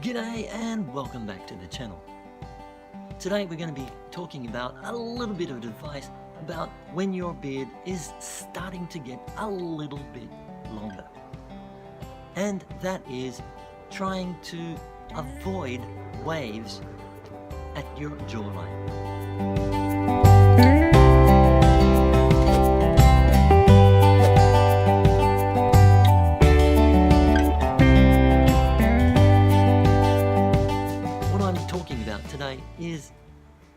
G'day and welcome back to the channel. Today we're going to be talking about a little bit of advice about when your beard is starting to get a little bit longer. And that is trying to avoid waves at your jawline. Today is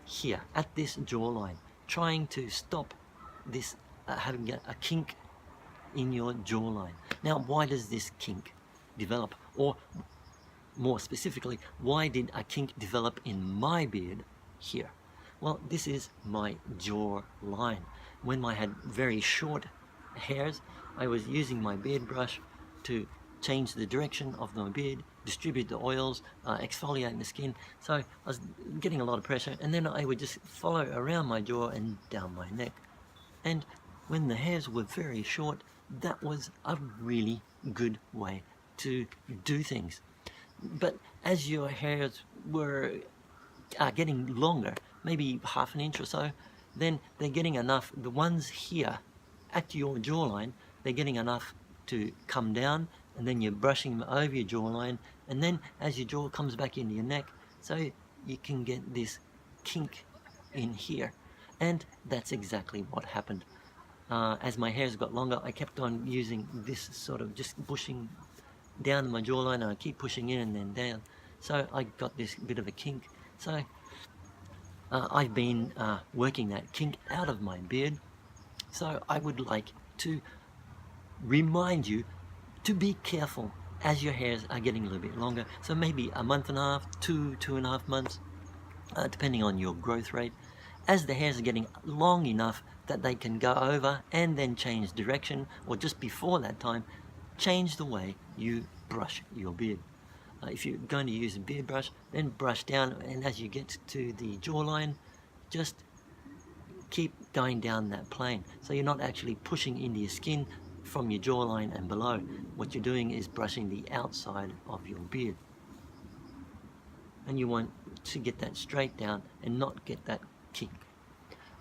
here at this jawline, trying to stop this having a kink in your jawline. Now, why does this kink develop? Or more specifically, why did a kink develop in my beard here? Well, this is my jawline. When I had very short hairs, I was using my beard brush to change the direction of my beard, distribute the oils, exfoliate the skin. So I was getting a lot of pressure, and then I would just follow around my jaw and down my neck. And when the hairs were very short, that was a really good way to do things. But as your hairs are getting longer, maybe half an inch or so, then they're getting enough, the ones here at your jawline, they're getting enough to come down, and then you're brushing them over your jawline, and then as your jaw comes back into your neck, so you can get this kink in here. And that's exactly what happened. As my hairs got longer, I kept on using this sort of just pushing down my jawline, and I keep pushing in and then down. So I got this bit of a kink. So I've been working that kink out of my beard. So I would like to remind you to be careful as your hairs are getting a little bit longer. So maybe a month and a half, 2.5 months, depending on your growth rate. As the hairs are getting long enough that they can go over and then change direction, or just before that time, change the way you brush your beard. If you're going to use a beard brush, then brush down, and as you get to the jawline, just keep going down that plane. So you're not actually pushing into your skin from your jawline and below. What you're doing is brushing the outside of your beard. And you want to get that straight down and not get that kink.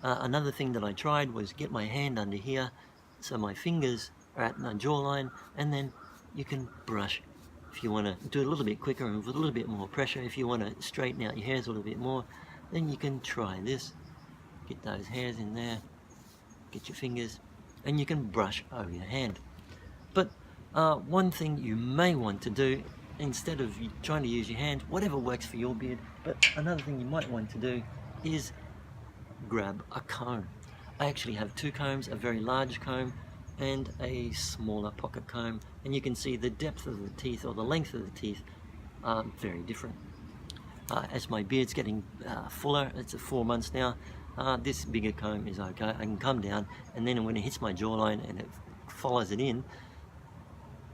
Another thing that I tried was get my hand under here, so my fingers are at my jawline, and then you can brush. If you want to do it a little bit quicker and with a little bit more pressure, if you want to straighten out your hairs a little bit more, then you can try this. Get those hairs in there, get your fingers, and you can brush over your hand. But one thing you may want to do, instead of trying to use your hand, whatever works for your beard, but another thing you might want to do is grab a comb. I actually have two combs, a very large comb and a smaller pocket comb, and you can see the depth of the teeth, or the length of the teeth, are very different. As my beard's getting fuller, it's at 4 months now, this bigger comb is okay. I can come down, and then when it hits my jawline and it follows it in,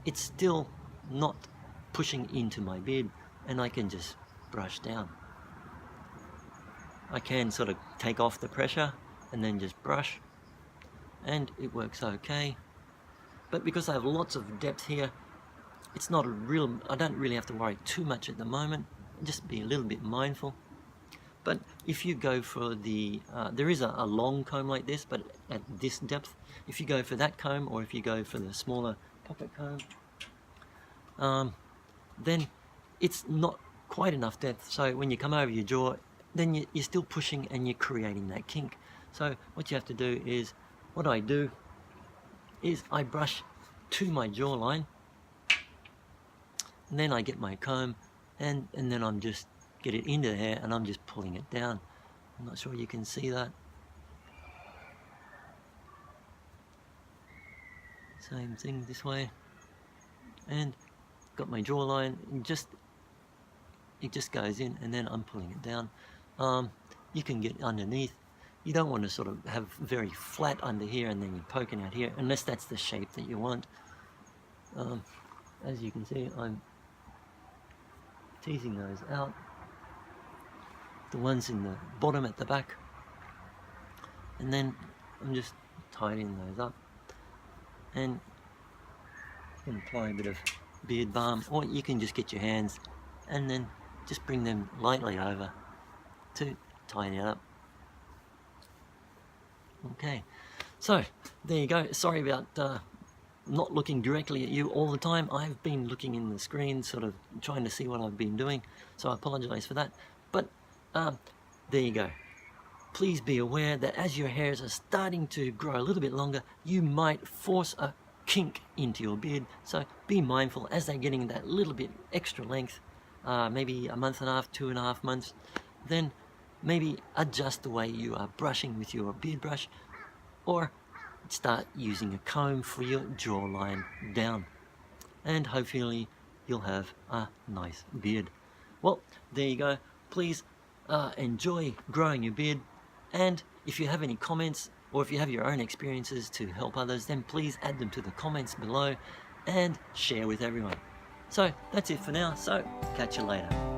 it's still not pushing into my beard, and I can just brush down. I can sort of take off the pressure and then just brush, and it works okay. But because I have lots of depth here, it's not a real, I don't really have to worry too much at the moment. Just be a little bit mindful. But if you go for the, there is a long comb like this, but at this depth, if you go for that comb, or if you go for the smaller pocket comb, then it's not quite enough depth. So when you come over your jaw, then you're still pushing and you're creating that kink. So what you have to do is, what I do is I brush to my jawline, and then I get my comb, and then I'm just get it into the hair, and I'm just pulling it down. I'm not sure you can see that. Same thing this way, and got my jawline, and it just goes in, and then I'm pulling it down. You can get underneath. You don't want to sort of have very flat under here and then you're poking out here, unless that's the shape that you want. As you can see, I'm teasing those out. The ones in the bottom at the back, and then I'm just tidying those up, and you can apply a bit of beard balm, or you can just get your hands and then just bring them lightly over to tidy it up. Okay, so there you go. Sorry about not looking directly at you all the time. I've been looking in the screen, sort of trying to see what I've been doing, so I apologize for that. But there you go. Please be aware that as your hairs are starting to grow a little bit longer, you might force a kink into your beard. So be mindful as they're getting that little bit extra length, maybe a month and a half, 2.5 months, then maybe adjust the way you are brushing with your beard brush, or start using a comb for your jawline down, and hopefully you'll have a nice beard. Well, there you go. Please enjoy growing your beard, and if you have any comments or if you have your own experiences to help others, then please add them to the comments below and share with everyone. So that's it for now, so catch you later.